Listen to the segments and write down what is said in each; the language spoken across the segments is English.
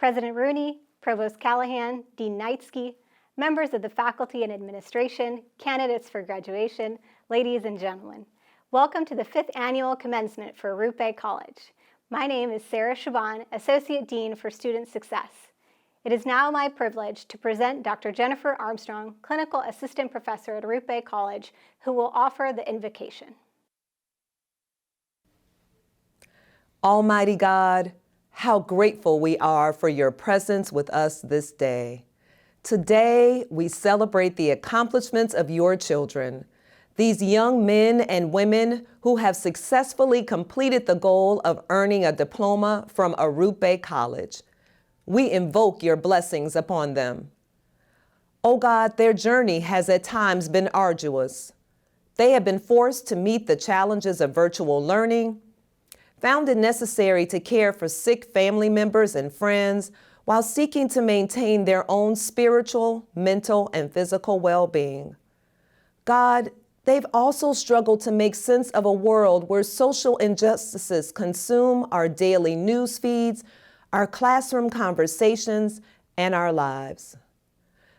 President Rooney, Provost Callahan, Dean Knightsky, members of the faculty and administration, candidates for graduation, ladies and gentlemen. Welcome to the 5th annual commencement for Arrupe College. My name is Sarah Shaban, Associate Dean for Student Success. It is now my privilege to present Dr. Jennifer Armstrong, Clinical Assistant Professor at Arrupe College, who will offer the invocation. Almighty God, how grateful we are for your presence with us this day. Today, we celebrate the accomplishments of your children, these young men and women who have successfully completed the goal of earning a diploma from Arrupe College. We invoke your blessings upon them. Oh God, their journey has at times been arduous. They have been forced to meet the challenges of virtual learning, found it necessary to care for sick family members and friends while seeking to maintain their own spiritual, mental, and physical well-being. God, they've also struggled to make sense of a world where social injustices consume our daily news feeds, our classroom conversations, and our lives.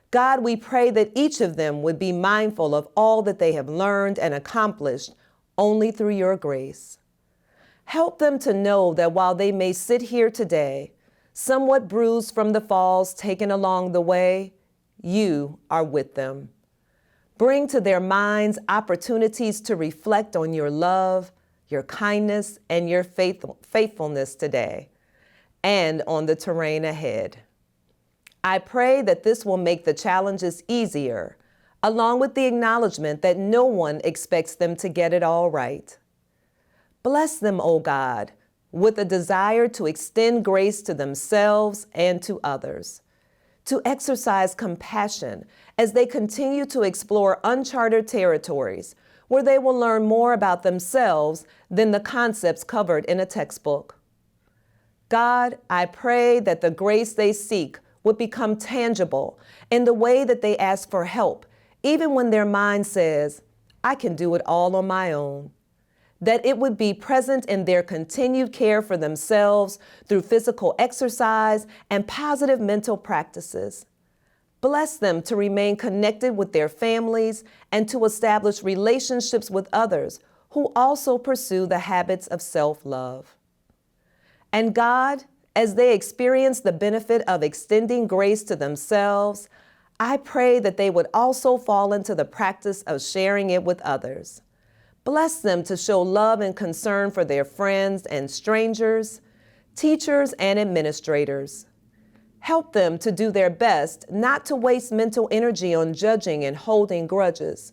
God, we pray that each of them would be mindful of all that they have learned and accomplished only through your grace. Help them to know that while they may sit here today, somewhat bruised from the falls taken along the way, you are with them. Bring to their minds opportunities to reflect on your love, your kindness, and your faithfulness today, and on the terrain ahead. I pray that this will make the challenges easier, along with the acknowledgement that no one expects them to get it all right. Bless them, O God, with a desire to extend grace to themselves and to others, to exercise compassion as they continue to explore uncharted territories where they will learn more about themselves than the concepts covered in a textbook. God, I pray that the grace they seek would become tangible in the way that they ask for help, even when their mind says, I can do it all on my own. That it would be present in their continued care for themselves through physical exercise and positive mental practices. Bless them to remain connected with their families and to establish relationships with others who also pursue the habits of self-love. And God, as they experience the benefit of extending grace to themselves, I pray that they would also fall into the practice of sharing it with others. Bless them to show love and concern for their friends and strangers, teachers and administrators. Help them to do their best not to waste mental energy on judging and holding grudges.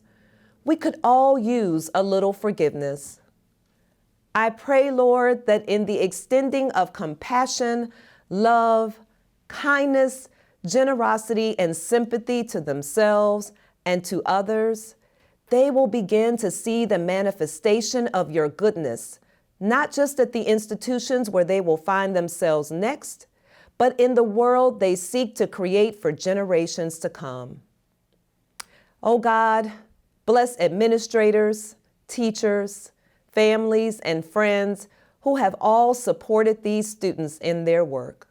We could all use a little forgiveness. I pray, Lord, that in the extending of compassion, love, kindness, generosity, and sympathy to themselves and to others, they will begin to see the manifestation of your goodness, not just at the institutions where they will find themselves next, but in the world they seek to create for generations to come. Oh God, bless administrators, teachers, families, and friends who have all supported these students in their work.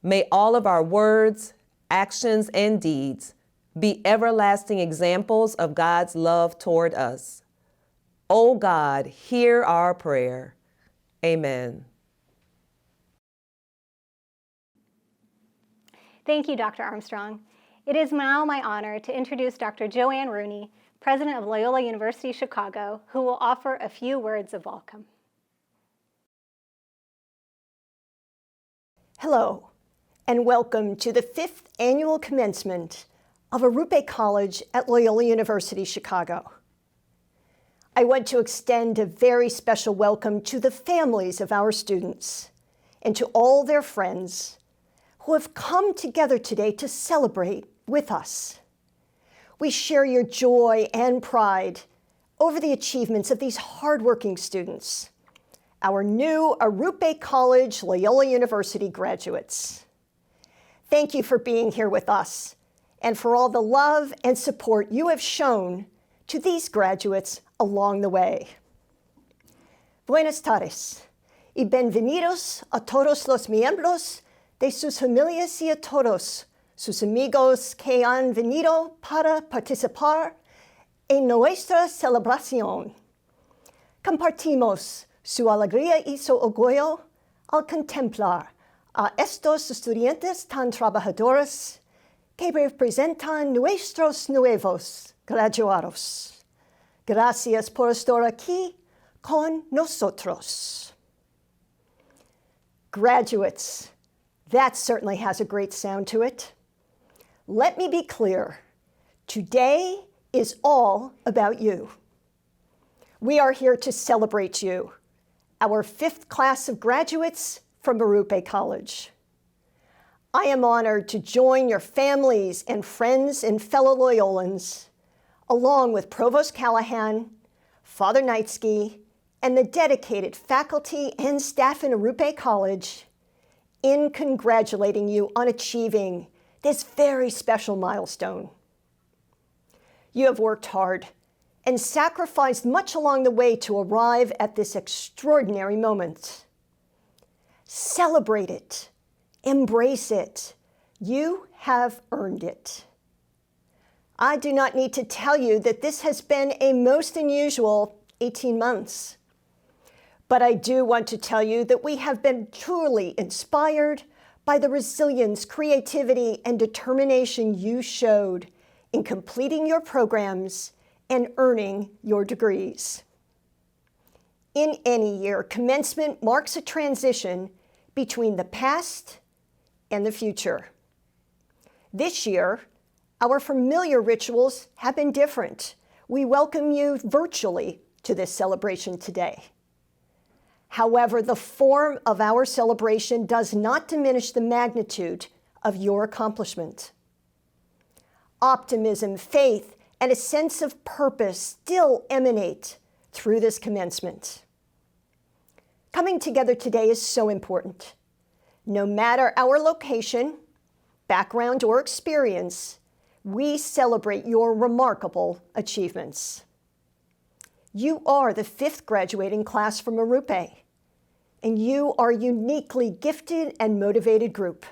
May all of our words, actions, and deeds be everlasting examples of God's love toward us. O God, hear our prayer. Amen. Thank you, Dr. Armstrong. It is now my honor to introduce Dr. Joanne Rooney, President of Loyola University Chicago, who will offer a few words of welcome. Hello, and welcome to the 5th annual commencement of Arrupe College at Loyola University Chicago. I want to extend a very special welcome to the families of our students and to all their friends who have come together today to celebrate with us. We share your joy and pride over the achievements of these hardworking students, our new Arrupe College Loyola University graduates. Thank you for being here with us and for all the love and support you have shown to these graduates along the way. Buenas tardes y bienvenidos a todos los miembros de sus familias y a todos sus amigos que han venido para participar en nuestra celebración. Compartimos su alegría y su orgullo al contemplar a estos estudiantes tan trabajadores que representan nuestros nuevos graduados. Gracias por estar aquí con nosotros. Graduates, that certainly has a great sound to it. Let me be clear. Today is all about you. We are here to celebrate you, our 5th class of graduates from Arrupe College. I am honored to join your families and friends and fellow Loyolans, along with Provost Callahan, Father Knightsky, and the dedicated faculty and staff in Arrupe College in congratulating you on achieving this very special milestone. You have worked hard and sacrificed much along the way to arrive at this extraordinary moment. Celebrate it. Embrace it. You have earned it. I do not need to tell you that this has been a most unusual 18 months. But I do want to tell you that we have been truly inspired by the resilience, creativity, and determination you showed in completing your programs and earning your degrees. In any year, commencement marks a transition between the past and the future. This year, our familiar rituals have been different. We welcome you virtually to this celebration today. However, the form of our celebration does not diminish the magnitude of your accomplishment. Optimism, faith, and a sense of purpose still emanate through this commencement. Coming together today is so important. No matter our location, background, or experience, we celebrate your remarkable achievements. You are the 5th graduating class from Arrupe, and you are a uniquely gifted and motivated group.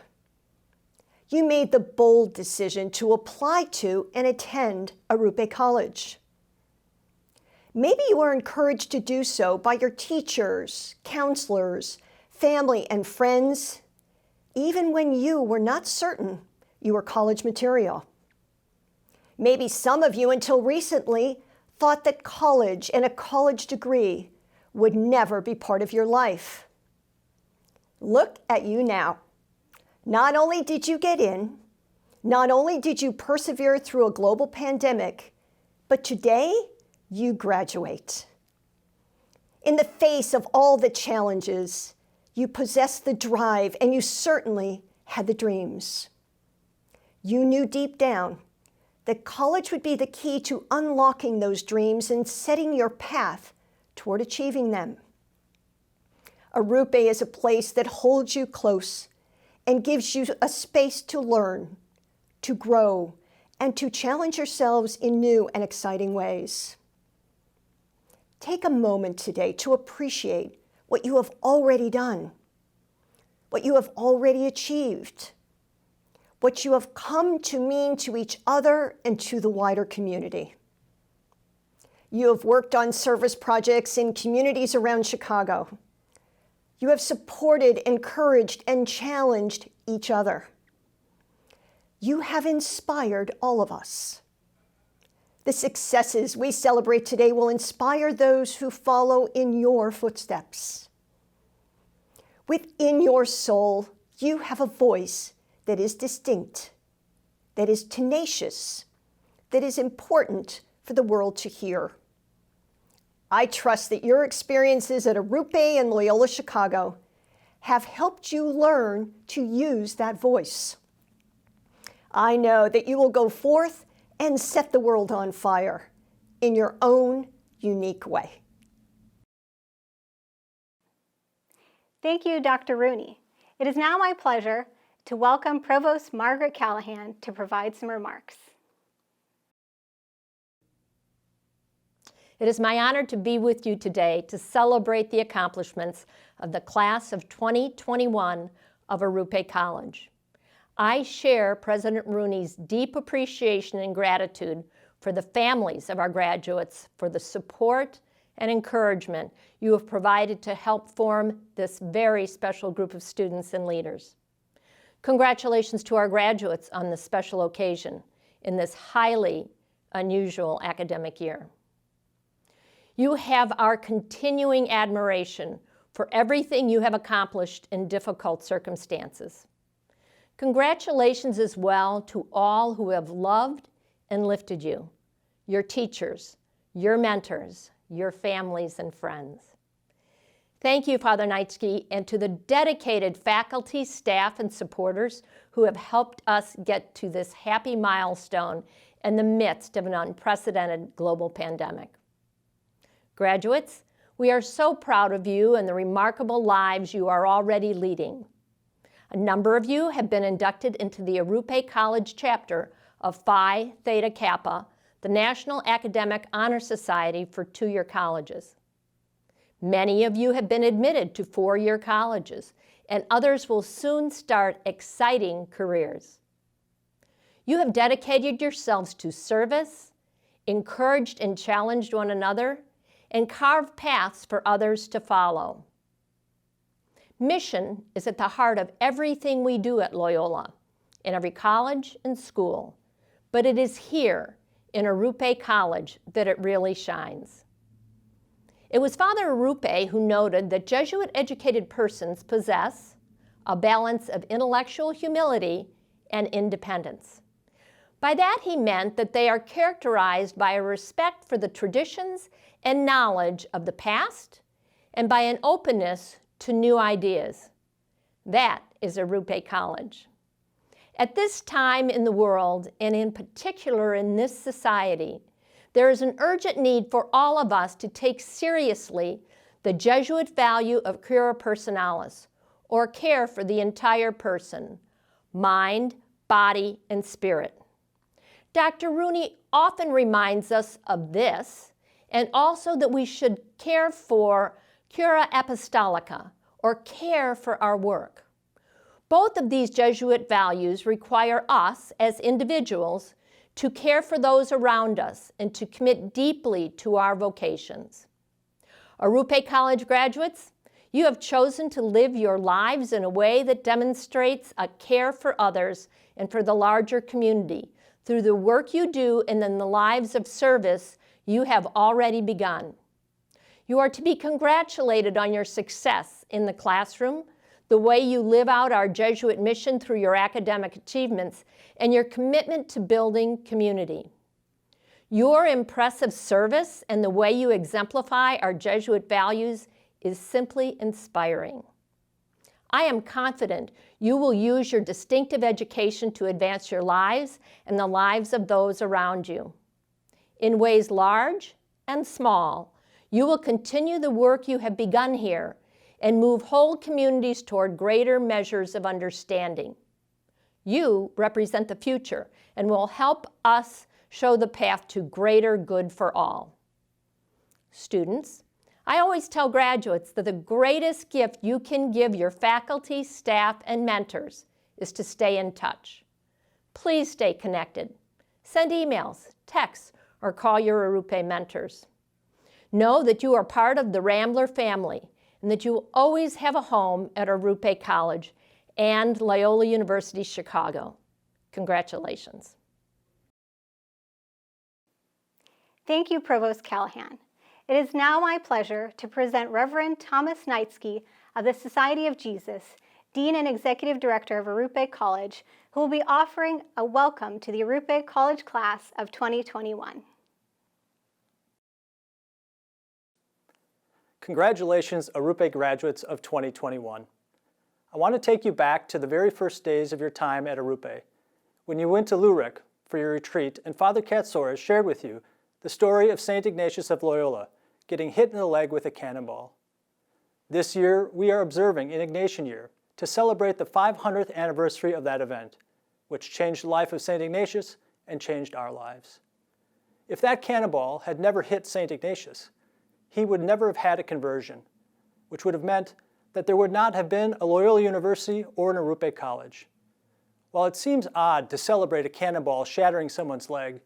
You made the bold decision to apply to and attend Arrupe College. Maybe you were encouraged to do so by your teachers, counselors, family, and friends, even when you were not certain you were college material. Maybe some of you, until recently, thought that college and a college degree would never be part of your life. Look at you now. Not only did you get in, not only did you persevere through a global pandemic, but today you graduate. In the face of all the challenges, you possess the drive, and you certainly had the dreams. You knew deep down that college would be the key to unlocking those dreams and setting your path toward achieving them. Arrupe is a place that holds you close and gives you a space to learn, to grow, and to challenge yourselves in new and exciting ways. Take a moment today to appreciate what you have already done, what you have already achieved, what you have come to mean to each other and to the wider community. You have worked on service projects in communities around Chicago. You have supported, encouraged, and challenged each other. You have inspired all of us. The successes we celebrate today will inspire those who follow in your footsteps. Within your soul, you have a voice that is distinct, that is tenacious, that is important for the world to hear. I trust that your experiences at Arrupe and Loyola Chicago have helped you learn to use that voice. I know that you will go forth and set the world on fire in your own unique way. Thank you, Dr. Rooney. It is now my pleasure to welcome Provost Margaret Callahan to provide some remarks. It is my honor to be with you today to celebrate the accomplishments of the class of 2021 of Arrupe College. I share President Rooney's deep appreciation and gratitude for the families of our graduates for the support and encouragement you have provided to help form this very special group of students and leaders. Congratulations to our graduates on this special occasion in this highly unusual academic year. You have our continuing admiration for everything you have accomplished in difficult circumstances. Congratulations as well to all who have loved and lifted you, your teachers, your mentors, your families and friends. Thank you, Father Knightsky, and to the dedicated faculty, staff, and supporters who have helped us get to this happy milestone in the midst of an unprecedented global pandemic. Graduates, we are so proud of you and the remarkable lives you are already leading. A number of you have been inducted into the Arrupe College chapter of Phi Theta Kappa, the National Academic Honor Society for two-year colleges. Many of you have been admitted to four-year colleges, and others will soon start exciting careers. You have dedicated yourselves to service, encouraged and challenged one another, and carved paths for others to follow. Mission is at the heart of everything we do at Loyola, in every college and school, but it is here in Arrupe College that it really shines. It was Father Arrupe who noted that Jesuit-educated persons possess a balance of intellectual humility and independence. By that he meant that they are characterized by a respect for the traditions and knowledge of the past and by an openness to new ideas. That is Arrupe College. At this time in the world, and in particular in this society, there is an urgent need for all of us to take seriously the Jesuit value of cura personalis, or care for the entire person, mind, body, and spirit. Dr. Rooney often reminds us of this, and also that we should care for cura apostolica, or care for our work. Both of these Jesuit values require us as individuals to care for those around us and to commit deeply to our vocations. Arrupe College graduates, you have chosen to live your lives in a way that demonstrates a care for others and for the larger community through the work you do and in the lives of service you have already begun. You are to be congratulated on your success in the classroom, the way you live out our Jesuit mission through your academic achievements, and your commitment to building community. Your impressive service and the way you exemplify our Jesuit values is simply inspiring. I am confident you will use your distinctive education to advance your lives and the lives of those around you. In ways large and small, you will continue the work you have begun here and move whole communities toward greater measures of understanding. You represent the future and will help us show the path to greater good for all. Students, I always tell graduates that the greatest gift you can give your faculty, staff, and mentors is to stay in touch. Please stay connected. Send emails, texts, or call your Arrupe mentors. Know that you are part of the Rambler family and that you will always have a home at Arrupe College and Loyola University Chicago. Congratulations. Thank you, Provost Callahan. It is now my pleasure to present Reverend Thomas Knightsky of the Society of Jesus, Dean and Executive Director of Arrupe College, who will be offering a welcome to the Arrupe College class of 2021. Congratulations, Arrupe graduates of 2021. I want to take you back to the very first days of your time at Arrupe, when you went to Lurik for your retreat and Father Katsouras shared with you the story of St. Ignatius of Loyola getting hit in the leg with a cannonball. This year, we are observing an Ignatian year to celebrate the 500th anniversary of that event, which changed the life of St. Ignatius and changed our lives. If that cannonball had never hit St. Ignatius, he would never have had a conversion, which would have meant that there would not have been a Loyola University or an Arrupe College. While it seems odd to celebrate a cannonball shattering someone's leg,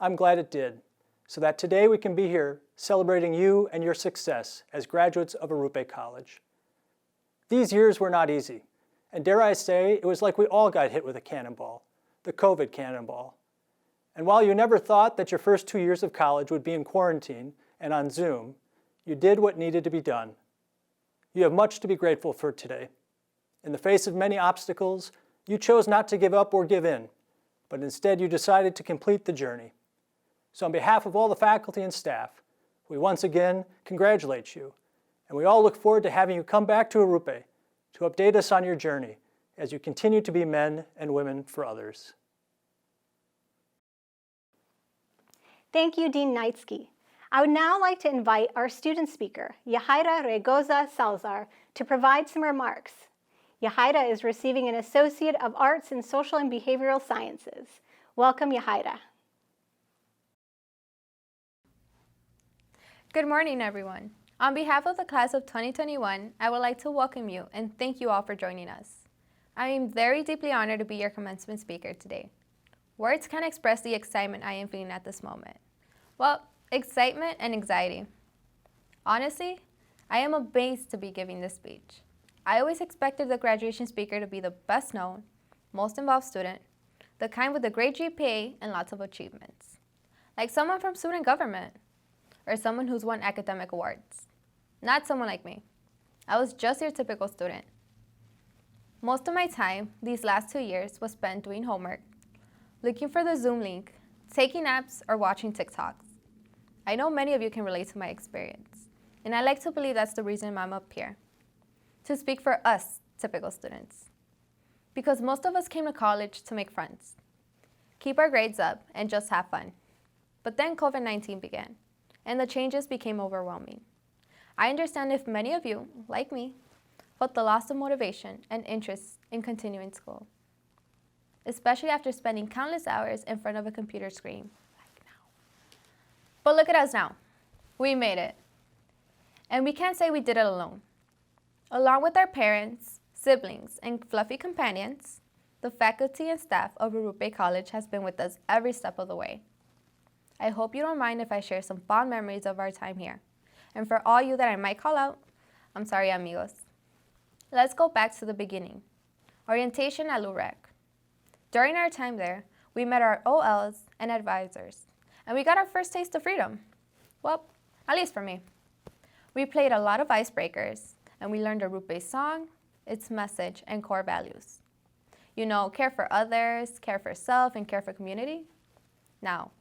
I'm glad it did, so that today we can be here celebrating you and your success as graduates of Arrupe College. These years were not easy, and dare I say, it was like we all got hit with a cannonball, the COVID cannonball. And while you never thought that your first 2 years of college would be in quarantine and on Zoom, you did what needed to be done. You have much to be grateful for today. In the face of many obstacles, you chose not to give up or give in, but instead you decided to complete the journey. So on behalf of all the faculty and staff, we once again congratulate you, and we all look forward to having you come back to Arrupe to update us on your journey as you continue to be men and women for others. Thank you, Dean Knightsky. I would now like to invite our student speaker, Yahaira Regoza Salazar, to provide some remarks. Yahaira is receiving an Associate of Arts in Social and Behavioral Sciences. Welcome, Yahaira. Good morning, everyone. On behalf of the class of 2021, I would like to welcome you and thank you all for joining us. I am very deeply honored to be your commencement speaker today. Words can't express the excitement I am feeling at this moment. Well, excitement and anxiety. Honestly, I am amazed to be giving this speech. I always expected the graduation speaker to be the best known, most involved student, the kind with a great GPA and lots of achievements, like someone from student government, or someone who's won academic awards. Not someone like me. I was just your typical student. Most of my time these last 2 years was spent doing homework, looking for the Zoom link, taking naps, or watching TikToks. I know many of you can relate to my experience, and I like to believe that's the reason I'm up here, to speak for us typical students. Because most of us came to college to make friends, keep our grades up, and just have fun. But then COVID-19 began, and the changes became overwhelming. I understand if many of you, like me, felt the loss of motivation and interest in continuing school, especially after spending countless hours in front of a computer screen, like now. But look at us now. We made it. And we can't say we did it alone. Along with our parents, siblings, and fluffy companions, the faculty and staff of Arrupe College has been with us every step of the way. I hope you don't mind if I share some fond memories of our time here. And for all you that I might call out, I'm sorry, amigos. Let's go back to the beginning. Orientation at LUREC. During our time there, we met our OLs and advisors, and we got our first taste of freedom. Well, at least for me. We played a lot of icebreakers, and we learned Arrupe's song, its message, and core values. You know, care for others, care for self, and care for community. Now,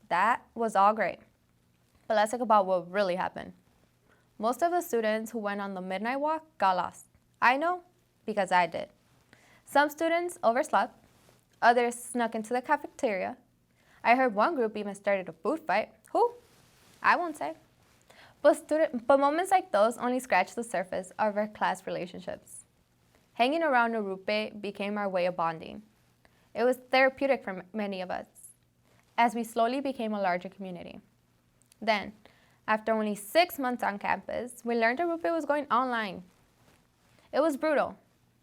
that was all great. But let's talk about what really happened. Most of the students who went on the midnight walk got lost. I know, because I did. Some students overslept, others snuck into the cafeteria. I heard one group even started a food fight. Who? I won't say. But moments like those only scratch the surface of our class relationships. Hanging around Arrupe became our way of bonding. It was therapeutic for many of us, as we slowly became a larger community. Then, after only 6 months on campus, we learned Arrupe was going online. It was brutal,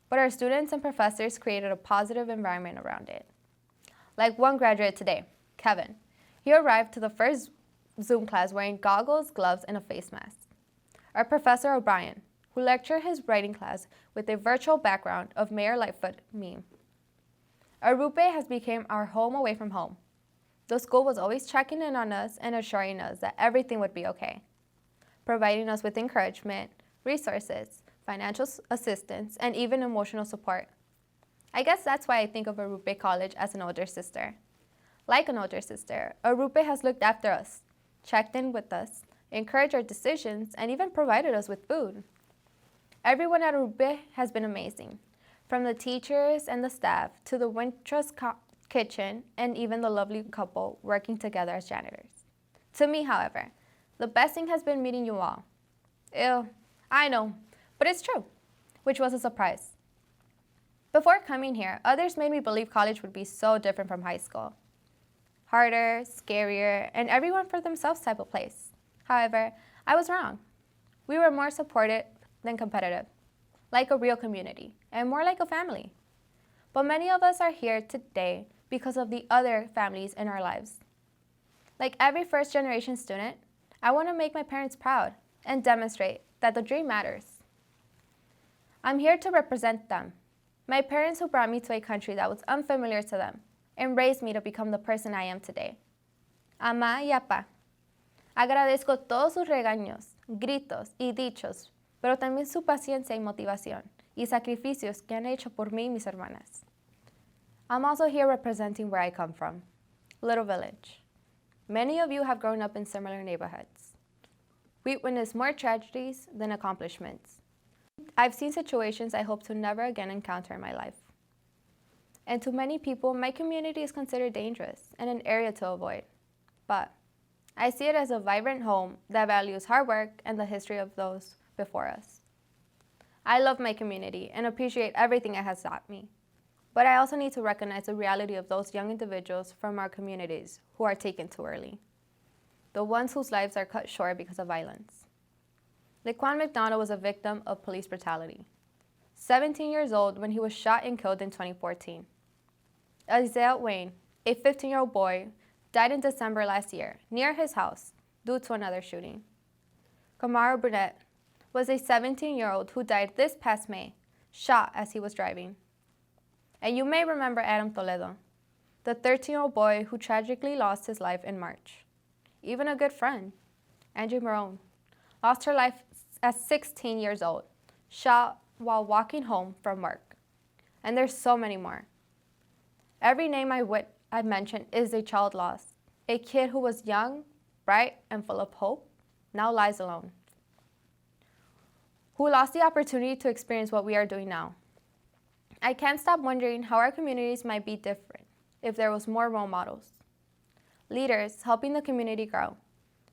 but our students and professors created a positive environment around it. Like one graduate today, Kevin. He arrived to the first Zoom class wearing goggles, gloves, and a face mask. Our Professor O'Brien, who lectured his writing class with a virtual background of Mayor Lightfoot meme. Arrupe has become our home away from home. The school was always checking in on us and assuring us that everything would be okay, providing us with encouragement, resources, financial assistance, and even emotional support. I guess that's why I think of Arrupe College as an older sister. Like an older sister, Arrupe has looked after us, checked in with us, encouraged our decisions, and even provided us with food. Everyone at Arrupe has been amazing, from the teachers and the staff to the waitress kitchen and even the lovely couple working together as janitors. To me, however, the best thing has been meeting you all. Ew, I know, but it's true, which was a surprise. Before coming here, others made me believe college would be so different from high school. Harder, scarier, and everyone for themselves type of place. However, I was wrong. We were more supported than competitive. like a real community, and more like a family. But many of us are here today because of the other families in our lives. Like every first-generation student, I want to make my parents proud and demonstrate that the dream matters. I'm here to represent them, my parents who brought me to a country that was unfamiliar to them and raised me to become the person I am today. Amá y apá, agradezco todos sus regaños, gritos y dichos, pero también su paciencia y motivación y sacrificios que han hecho por mí y mis hermanas. I'm also here representing where I come from, Little Village. Many of you have grown up in similar neighborhoods. We witnessed more tragedies than accomplishments. I've seen situations I hope to never again encounter in my life. And to many people, my community is considered dangerous and an area to avoid. But I see it as a vibrant home that values hard work and the history of those before us. I love my community and appreciate everything it has taught me. But I also need to recognize the reality of those young individuals from our communities who are taken too early, the ones whose lives are cut short because of violence. Laquan McDonald was a victim of police brutality, 17 years old when he was shot and killed in 2014. Isaiah Wayne, a 15-year-old boy, died in December last year near his house due to another shooting. Kamara Burnett was a 17-year-old who died this past May, shot as he was driving. And you may remember Adam Toledo, the 13-year-old boy who tragically lost his life in March. Even a good friend, Angie Marone, lost her life at 16 years old, shot while walking home from work. And there's so many more. Every name I mentioned is a child lost. A kid who was young, bright, and full of hope, now lies alone. Who lost the opportunity to experience what we are doing now. I can't stop wondering how our communities might be different if there was more role models. Leaders helping the community grow,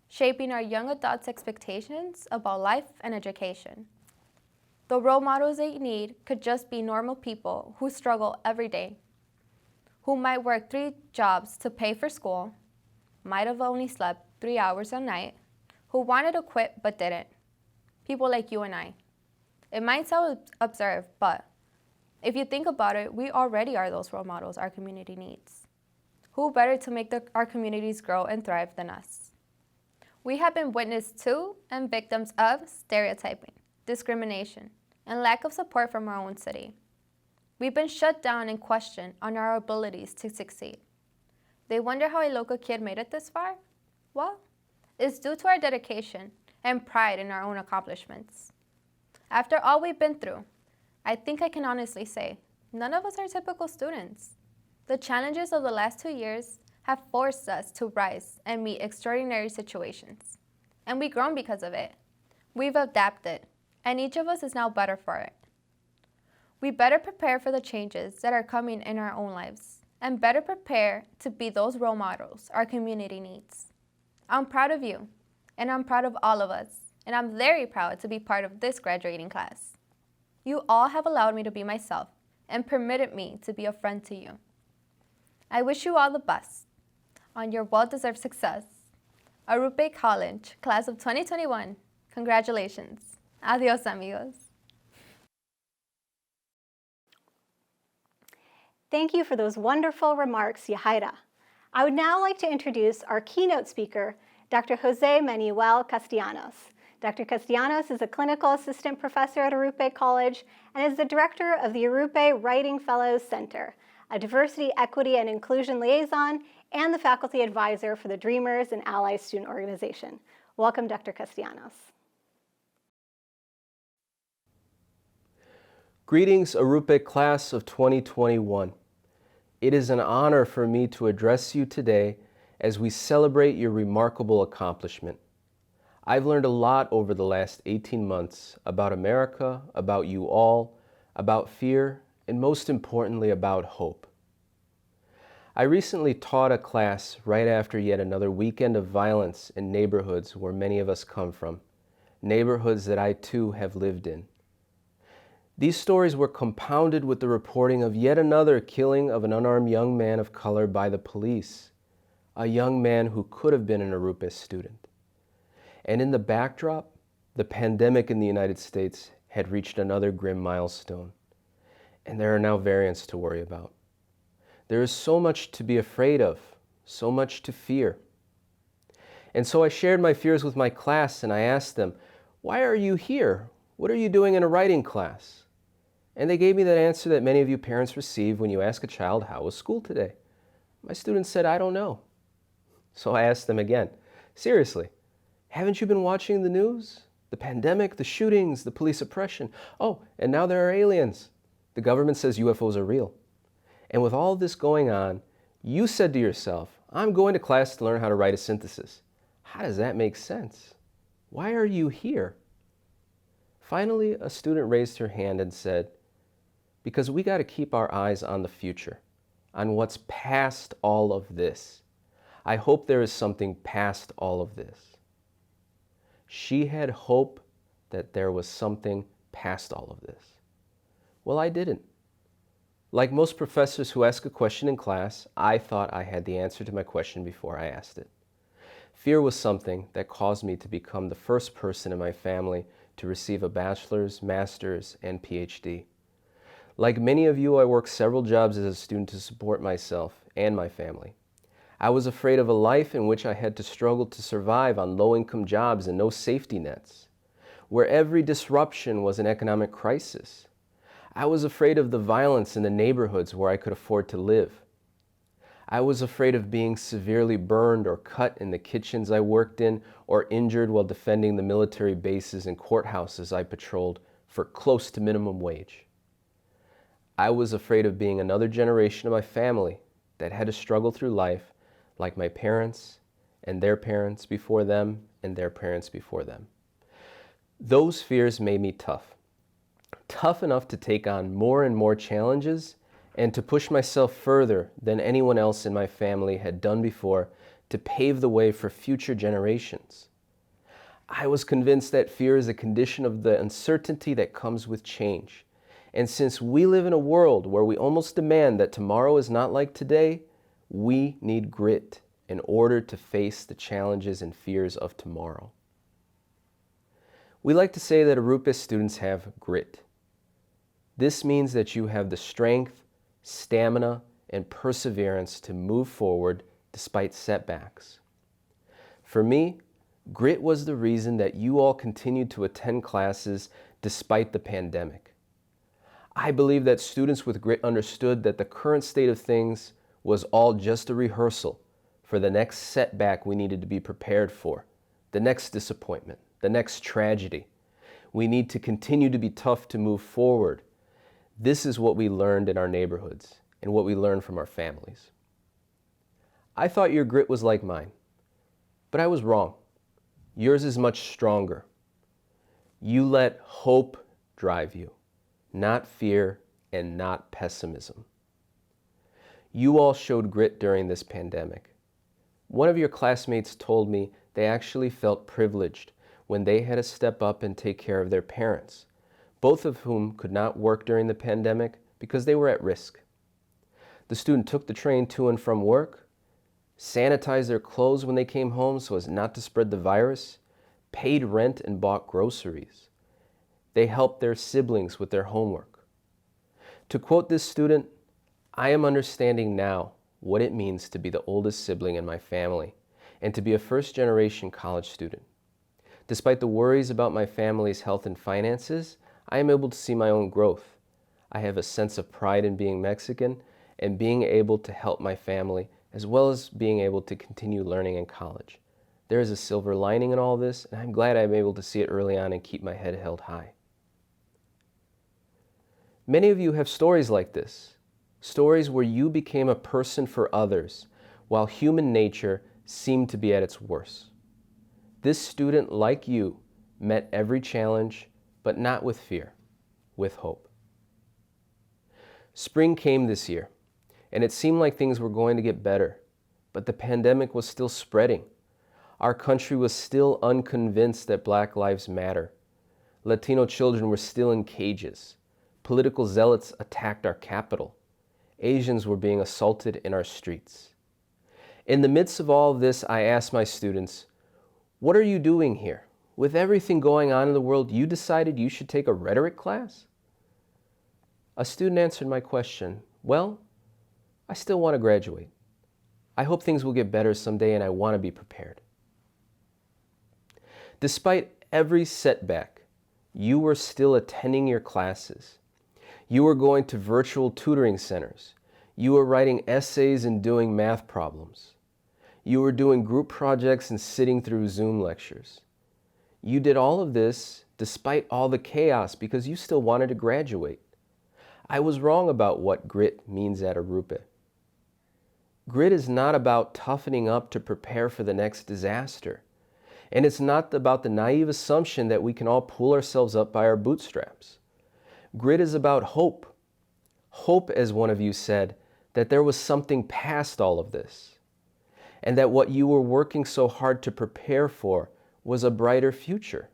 shaping our young adults' expectations about life and education. The role models they need could just be normal people who struggle every day, who might work 3 jobs to pay for school, might have only slept 3 hours a night, who wanted to quit but didn't. People like you and I. It might sound absurd, but if you think about it, we already are those role models our community needs. Who better to make our communities grow and thrive than us? We have been witness to and victims of stereotyping, discrimination, and lack of support from our own city. We've been shut down and questioned on our abilities to succeed. They wonder how a local kid made it this far? Well, it's due to our dedication and pride in our own accomplishments. After all we've been through, I think I can honestly say, none of us are typical students. The challenges of the last 2 years have forced us to rise and meet extraordinary situations. And we've grown because of it. We've adapted, and each of us is now better for it. We better prepare for the changes that are coming in our own lives, and better prepare to be those role models our community needs. I'm proud of you, and I'm proud of all of us, and I'm very proud to be part of this graduating class. You all have allowed me to be myself and permitted me to be a friend to you. I wish you all the best on your well-deserved success. Arrupe College, class of 2021, congratulations. Adios, amigos. Thank you for those wonderful remarks, Yahaira. I would now like to introduce our keynote speaker, Dr. Jose Manuel Castellanos. Dr. Castellanos is a clinical assistant professor at Arrupe College and is the director of the Arrupe Writing Fellows Center, a diversity, equity, and inclusion liaison, and the faculty advisor for the Dreamers and Allies Student Organization. Welcome, Dr. Castellanos. Greetings, Arrupe class of 2021. It is an honor for me to address you today as we celebrate your remarkable accomplishment. I've learned a lot over the last 18 months about America, about you all, about fear, and most importantly, about hope. I recently taught a class right after yet another weekend of violence in neighborhoods where many of us come from, neighborhoods that I too have lived in. These stories were compounded with the reporting of yet another killing of an unarmed young man of color by the police, a young man who could have been an Arrupe student. And in the backdrop, the pandemic in the United States had reached another grim milestone, and there are now variants to worry about. There is so much to be afraid of, so much to fear. And so I shared my fears with my class, and I asked them, "Why are you here? What are you doing in a writing class?" And they gave me that answer that many of you parents receive when you ask a child, "How was school today?" My students said, "I don't know." So I asked them again, "Seriously, haven't you been watching the news? The pandemic, the shootings, the police oppression. Oh, and now there are aliens. The government says UFOs are real. And with all this going on, you said to yourself, 'I'm going to class to learn how to write a synthesis.' How does that make sense? Why are you here?" Finally, a student raised her hand and said, "Because we got to keep our eyes on the future, on what's past all of this. I hope there is something past all of this." She had hope that there was something past all of this. Well, I didn't. Like most professors who ask a question in class, I thought I had the answer to my question before I asked it. Fear was something that caused me to become the first person in my family to receive a bachelor's, master's, and PhD. Like many of you, I worked several jobs as a student to support myself and my family. I was afraid of a life in which I had to struggle to survive on low-income jobs and no safety nets, where every disruption was an economic crisis. I was afraid of the violence in the neighborhoods where I could afford to live. I was afraid of being severely burned or cut in the kitchens I worked in, or injured while defending the military bases and courthouses I patrolled for close to minimum wage. I was afraid of being another generation of my family that had to struggle through life like my parents and their parents before them and their parents before them. Those fears made me tough. Tough enough to take on more and more challenges and to push myself further than anyone else in my family had done before to pave the way for future generations. I was convinced that fear is a condition of the uncertainty that comes with change. And since we live in a world where we almost demand that tomorrow is not like today, we need grit in order to face the challenges and fears of tomorrow. We like to say that Arrupe students have grit. This means that you have the strength, stamina, and perseverance to move forward despite setbacks. For me, grit was the reason that you all continued to attend classes despite the pandemic. I believe that students with grit understood that the current state of things was all just a rehearsal for the next setback we needed to be prepared for, the next disappointment, the next tragedy. We need to continue to be tough to move forward. This is what we learned in our neighborhoods and what we learned from our families. I thought your grit was like mine, but I was wrong. Yours is much stronger. You let hope drive you, not fear and not pessimism. You all showed grit during this pandemic. One of your classmates told me they actually felt privileged when they had to step up and take care of their parents, both of whom could not work during the pandemic because they were at risk. The student took the train to and from work, sanitized their clothes when they came home so as not to spread the virus, paid rent and bought groceries. They helped their siblings with their homework. To quote this student, "I am understanding now what it means to be the oldest sibling in my family and to be a first-generation college student. Despite the worries about my family's health and finances, I am able to see my own growth. I have a sense of pride in being Mexican and being able to help my family, as well as being able to continue learning in college. There is a silver lining in all this, and I'm glad I'm able to see it early on and keep my head held high." Many of you have stories like this, stories where you became a person for others while human nature seemed to be at its worst. This student, like you, met every challenge, but not with fear, with hope. Spring came this year, and it seemed like things were going to get better, but the pandemic was still spreading. Our country was still unconvinced that Black lives matter. Latino children were still in cages. Political zealots attacked our capital. Asians were being assaulted in our streets. In the midst of all of this, I asked my students, "What are you doing here? With everything going on in the world, you decided you should take a rhetoric class? A student answered my question, well, I still want to graduate. I hope things will get better someday and I want to be prepared. Despite every setback, you were still attending your classes. You were going to virtual tutoring centers. You were writing essays and doing math problems. You were doing group projects and sitting through Zoom lectures. You did all of this despite all the chaos because you still wanted to graduate. I was wrong about what grit means at Arrupe. Grit is not about toughening up to prepare for the next disaster. And it's not about the naive assumption that we can all pull ourselves up by our bootstraps. Grit is about hope. Hope, as one of you said, that there was something past all of this. And that what you were working so hard to prepare for was a brighter future.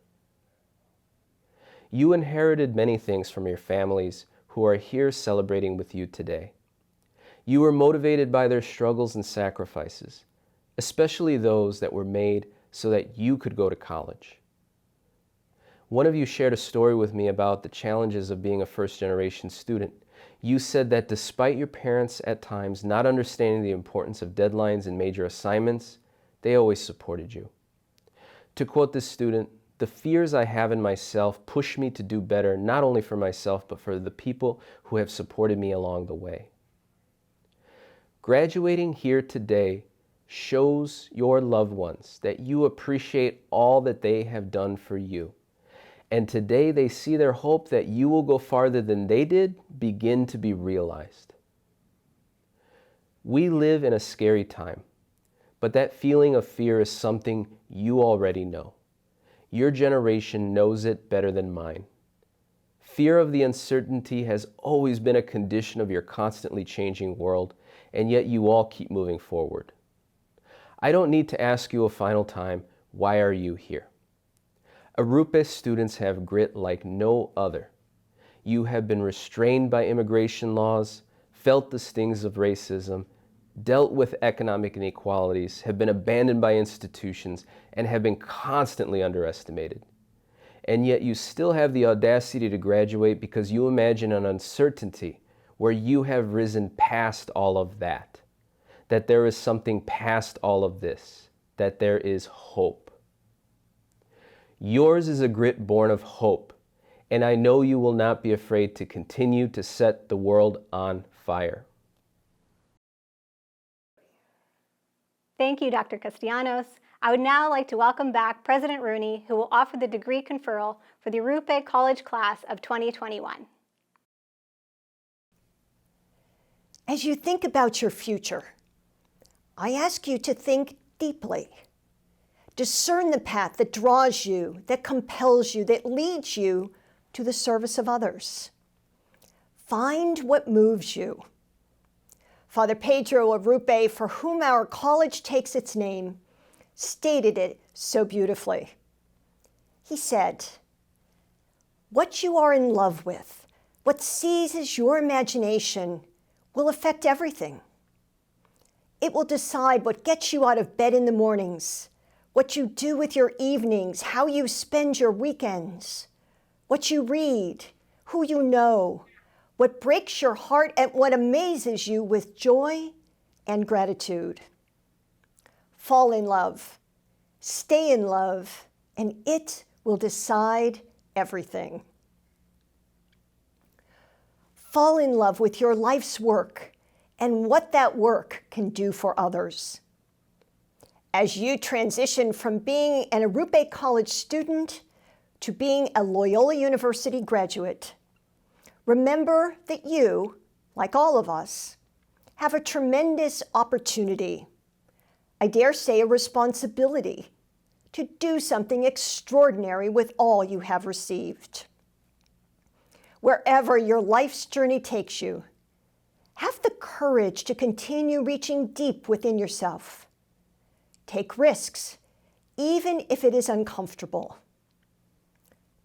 You inherited many things from your families who are here celebrating with you today. You were motivated by their struggles and sacrifices, especially those that were made so that you could go to college. One of you shared a story with me about the challenges of being a first-generation student. You said that despite your parents at times not understanding the importance of deadlines and major assignments, they always supported you. To quote this student, "The fears I have in myself push me to do better, not only for myself, but for the people who have supported me along the way." Graduating here today shows your loved ones that you appreciate all that they have done for you. And today they see their hope that you will go farther than they did begin to be realized. We live in a scary time, but that feeling of fear is something you already know. Your generation knows it better than mine. Fear of the uncertainty has always been a condition of your constantly changing world, and yet you all keep moving forward. I don't need to ask you a final time, why are you here? Arrupe students have grit like no other. You have been restrained by immigration laws, felt the stings of racism, dealt with economic inequalities, have been abandoned by institutions, and have been constantly underestimated. And yet you still have the audacity to graduate because you imagine an uncertainty where you have risen past all of that there is something past all of this, that there is hope. Yours is a grit born of hope, and I know you will not be afraid to continue to set the world on fire. Thank you, Dr. Castellanos. I would now like to welcome back President Rooney, who will offer the degree conferral for the Arrupe College class of 2021. As you think about your future, I ask you to think deeply. Discern the path that draws you, that compels you, that leads you to the service of others. Find what moves you. Father Pedro Arrupe, for whom our college takes its name, stated it so beautifully. He said, "What you are in love with, what seizes your imagination, will affect everything. It will decide what gets you out of bed in the mornings, what you do with your evenings, how you spend your weekends, what you read, who you know, what breaks your heart, and what amazes you with joy and gratitude. Fall in love, stay in love, and it will decide everything." Fall in love with your life's work and what that work can do for others. As you transition from being an Arrupe College student to being a Loyola University graduate, remember that you, like all of us, have a tremendous opportunity, I dare say a responsibility, to do something extraordinary with all you have received. Wherever your life's journey takes you, have the courage to continue reaching deep within yourself. Take risks, even if it is uncomfortable.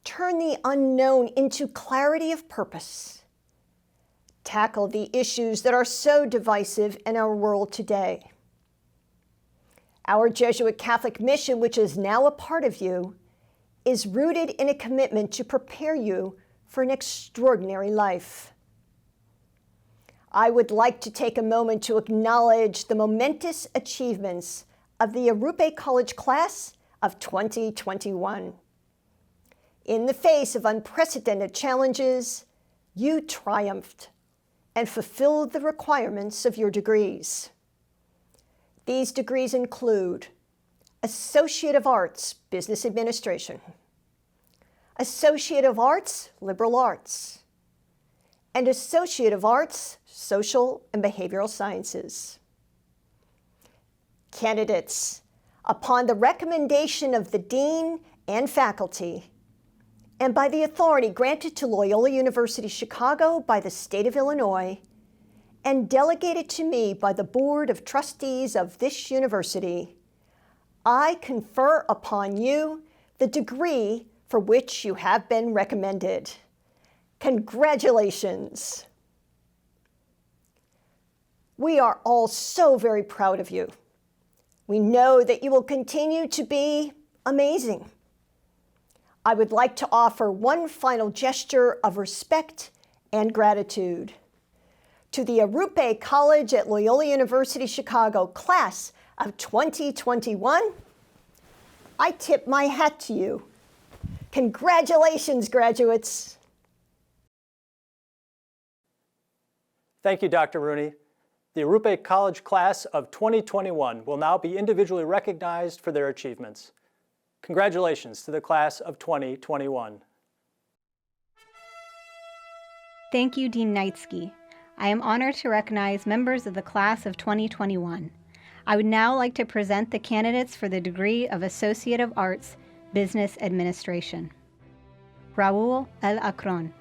Turn the unknown into clarity of purpose. Tackle the issues that are so divisive in our world today. Our Jesuit Catholic mission, which is now a part of you, is rooted in a commitment to prepare you for an extraordinary life. I would like to take a moment to acknowledge the momentous achievements of the Arrupe College class of 2021. In the face of unprecedented challenges, you triumphed and fulfilled the requirements of your degrees. These degrees include Associate of Arts, Business Administration, Associate of Arts, Liberal Arts, and Associate of Arts, Social and Behavioral Sciences. Candidates, upon the recommendation of the Dean and faculty, and by the authority granted to Loyola University Chicago by the state of Illinois, and delegated to me by the Board of Trustees of this university, I confer upon you the degree for which you have been recommended. Congratulations! We are all so very proud of you. We know that you will continue to be amazing. I would like to offer one final gesture of respect and gratitude. To the Arrupe College at Loyola University Chicago class of 2021, I tip my hat to you. Congratulations, graduates. Thank you, Dr. Rooney. The Arrupe College class of 2021 will now be individually recognized for their achievements. Congratulations to the class of 2021. Thank you, Dean Knightsky. I am honored to recognize members of the class of 2021. I would now like to present the candidates for the degree of Associate of Arts, Business Administration. Raul El Acron.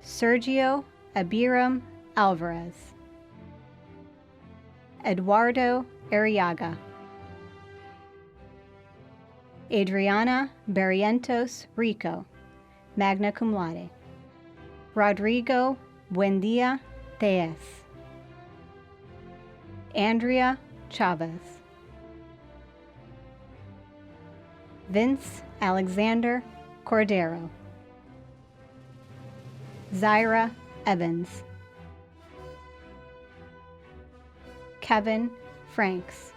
Sergio Abiram Alvarez. Eduardo Arriaga. Adriana Barrientos Rico, magna cum laude. Rodrigo Buendia Tees. Andrea Chavez. Vince Alexander Cordero. Zaira Evans. Kevin Franks.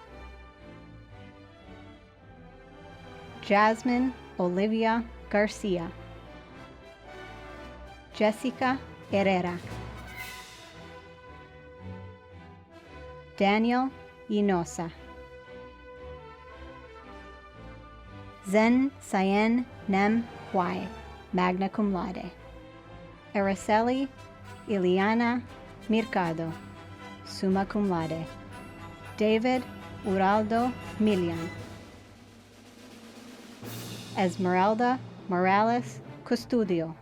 Jasmine Olivia Garcia. Jessica Herrera. Daniel Inosa. Zen Cyan Nem Huai, magna cum laude. Araceli Ileana Mercado, summa cum laude. David Uraldo Milian. Esmeralda Morales Custodio,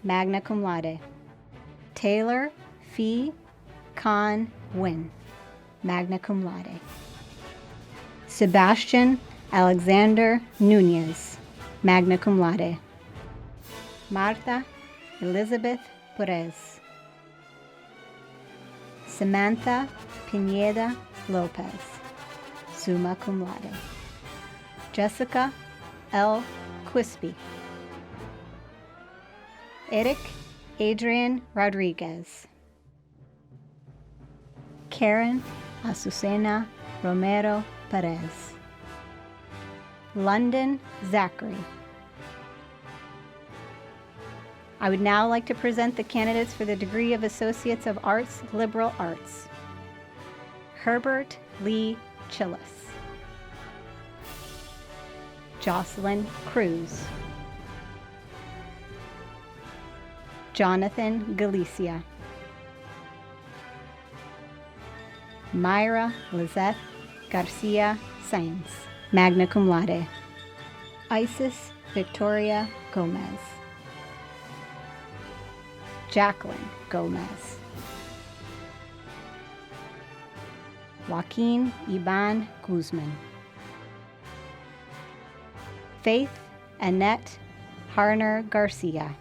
magna cum laude. Taylor Fee Khan Win, magna cum laude. Sebastian Alexander Nunez, magna cum laude. Martha Elizabeth Perez. Samantha Pineda Lopez, summa cum laude. Jessica L. Quispe. Eric Adrian Rodriguez. Karen Azucena Romero Perez. London Zachary. I would now like to present the candidates for the degree of Associates of Arts, Liberal Arts. Herbert Lee Chillis. Jocelyn Cruz. Jonathan Galicia. Myra Lizeth Garcia Sainz, magna cum laude. Isis Victoria Gomez. Jacqueline Gomez. Joaquin Iban Guzman. Faith Annette Harner Garcia.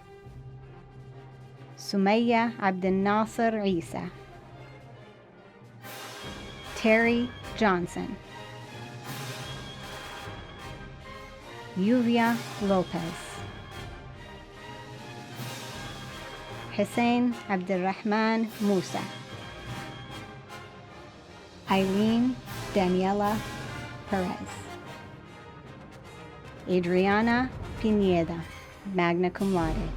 Sumaya Abdel Nasser Isa. Terry Johnson. Yuvia Lopez. Hussein Abdurrahman Musa. Eileen Daniela Perez. Adriana Pineda, magna cum laude.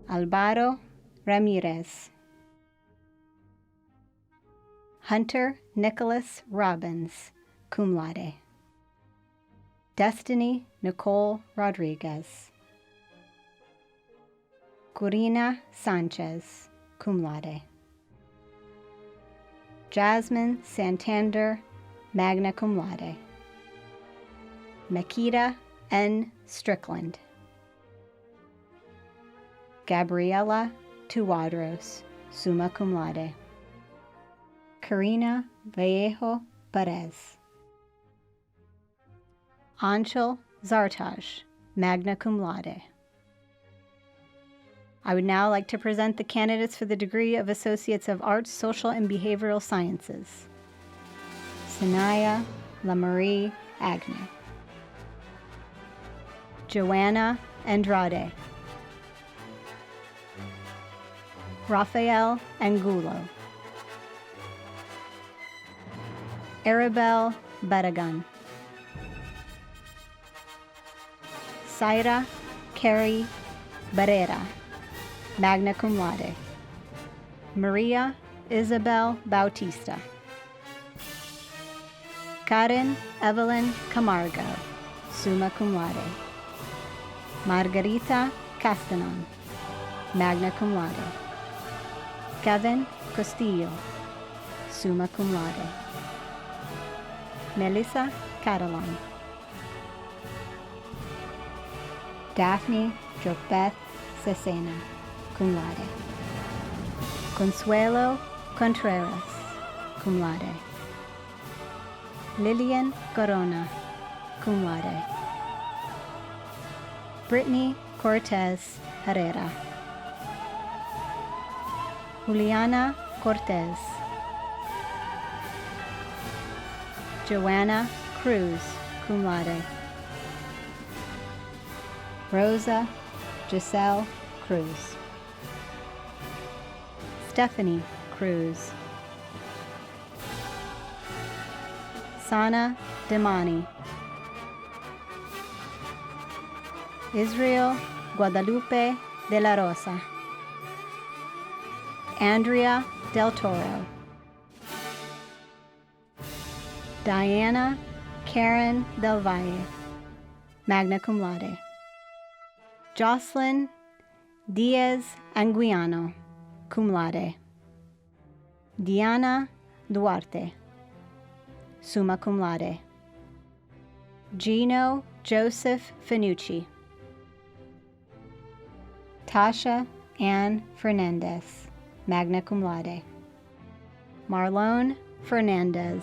Alvaro Ramirez. Hunter Nicholas Robbins, cum laude. Destiny Nicole Rodriguez. Corina Sanchez, cum laude. Jasmine Santander, magna cum laude. Makita N. Strickland. Gabriela Tuadros, summa cum laude. Karina Vallejo Perez. Anshul Zartaj, magna cum laude. I would now like to present the candidates for the degree of Associates of Arts, Social, and Behavioral Sciences. Sanaya Lamarie Agnew. Joanna Andrade. Rafael Angulo. Arabelle Badagun. Saira Carrie Barrera, magna cum laude. Maria Isabel Bautista. Karen Evelyn Camargo, summa cum laude. Margarita Castanon, magna cum laude. Kevin Castillo, summa cum laude. Melissa Catalan. Daphne Jobeth Cesena, cum laude. Consuelo Contreras, cum laude. Lillian Corona, cum laude. Brittany Cortez Herrera. Juliana Cortez. Joanna Cruz, cum laude. Rosa Giselle Cruz. Stephanie Cruz. Sana Demani. Israel Guadalupe de la Rosa. Andrea Del Toro. Diana Karen Del Valle, magna cum laude. Jocelyn Diaz Anguiano, cum laude. Diana Duarte, summa cum laude. Gino Joseph Finucci. Tasha Ann Fernandez, magna cum laude. Marlone Fernandez.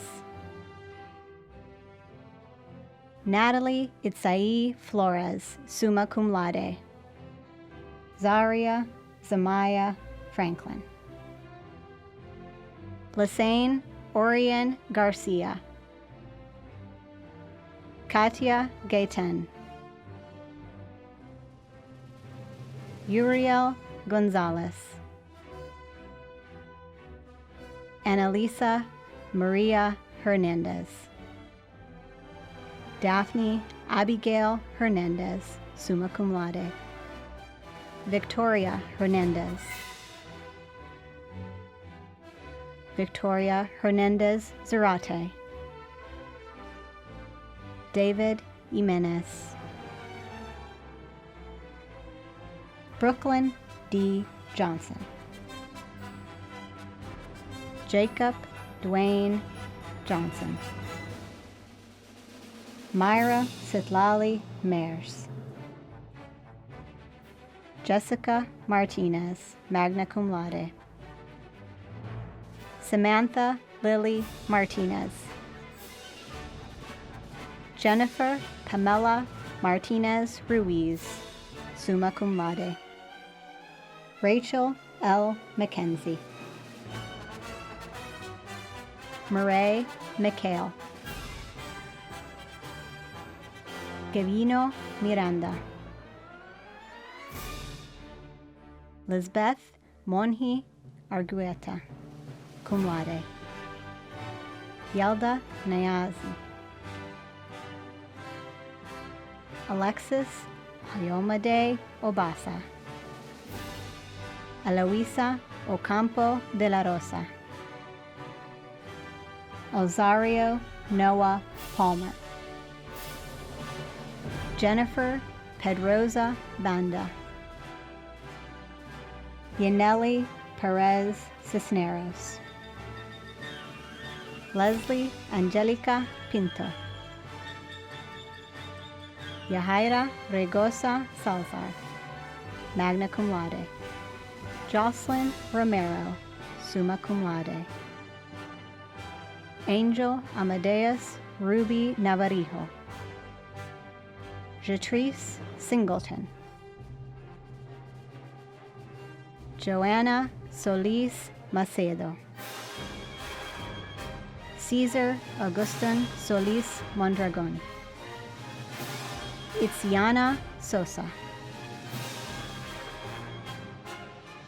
Natalie Itzai Flores, summa cum laude. Zaria Zamaya Franklin. Lassane Orion Garcia. Katia Gaetan. Uriel Gonzalez. Annalisa Maria Hernandez. Daphne Abigail Hernandez, summa cum laude. Victoria Hernandez. Victoria Hernandez Zarate. David Jimenez. Brooklyn D. Johnson. Jacob Dwayne Johnson. Myra Sitlali Mears. Jessica Martinez, magna cum laude. Samantha Lily Martinez. Jennifer Pamela Martinez Ruiz, summa cum laude. Rachel L. McKenzie. Murray McHale. Gavino Miranda. Lisbeth Monhi Argueta, cum laude. Yelda Nayazi. Alexis Hayomade Obasa. Eloisa Ocampo de la Rosa. Elzario Noah Palmer. Jennifer Pedroza Banda. Yaneli Perez Cisneros. Leslie Angelica Pinto. Yahaira Regosa Salazar, magna cum laude. Jocelyn Romero, summa cum laude. Angel Amadeus Ruby Navarrijo. Jatrice Singleton. Joanna Solis Macedo. Cesar Augustin Solis Mondragon. Itziana Sosa.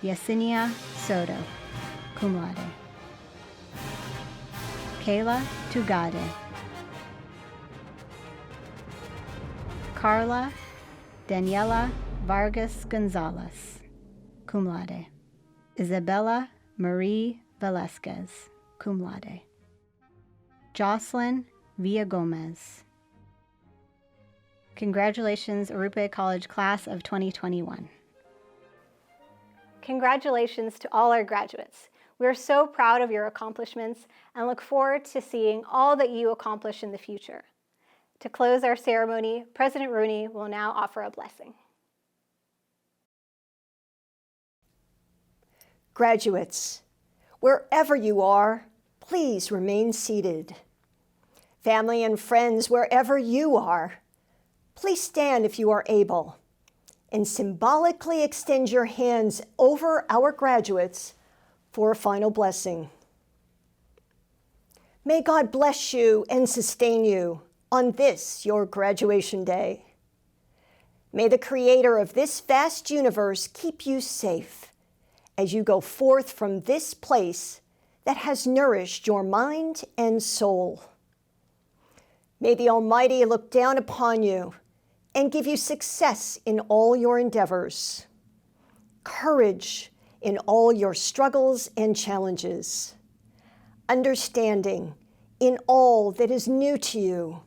Yesenia Soto, cum laude. Kayla Tugade. Carla Daniela Vargas Gonzalez, cum laude. Isabella Marie Velasquez, cum laude. Jocelyn Villagomez. Congratulations, Arrupe College Class of 2021. Congratulations to all our graduates. We are so proud of your accomplishments and look forward to seeing all that you accomplish in the future. To close our ceremony, President Rooney will now offer a blessing. Graduates, wherever you are, please remain seated. Family and friends, wherever you are, please stand if you are able and symbolically extend your hands over our graduates for a final blessing. May God bless you and sustain you on this, your graduation day. May the Creator of this vast universe keep you safe as you go forth from this place that has nourished your mind and soul. May the Almighty look down upon you and give you success in all your endeavors, courage in all your struggles and challenges, understanding in all that is new to you,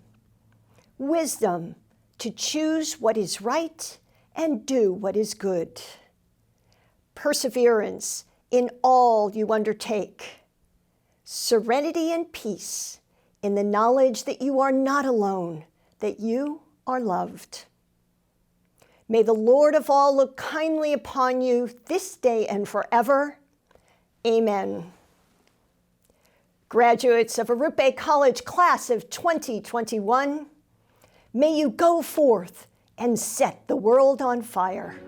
wisdom to choose what is right and do what is good, perseverance in all you undertake, serenity and peace in the knowledge that you are not alone, that you are loved. May the Lord of all look kindly upon you this day and forever. Amen. Graduates of Arrupe College Class of 2021, may you go forth and set the world on fire.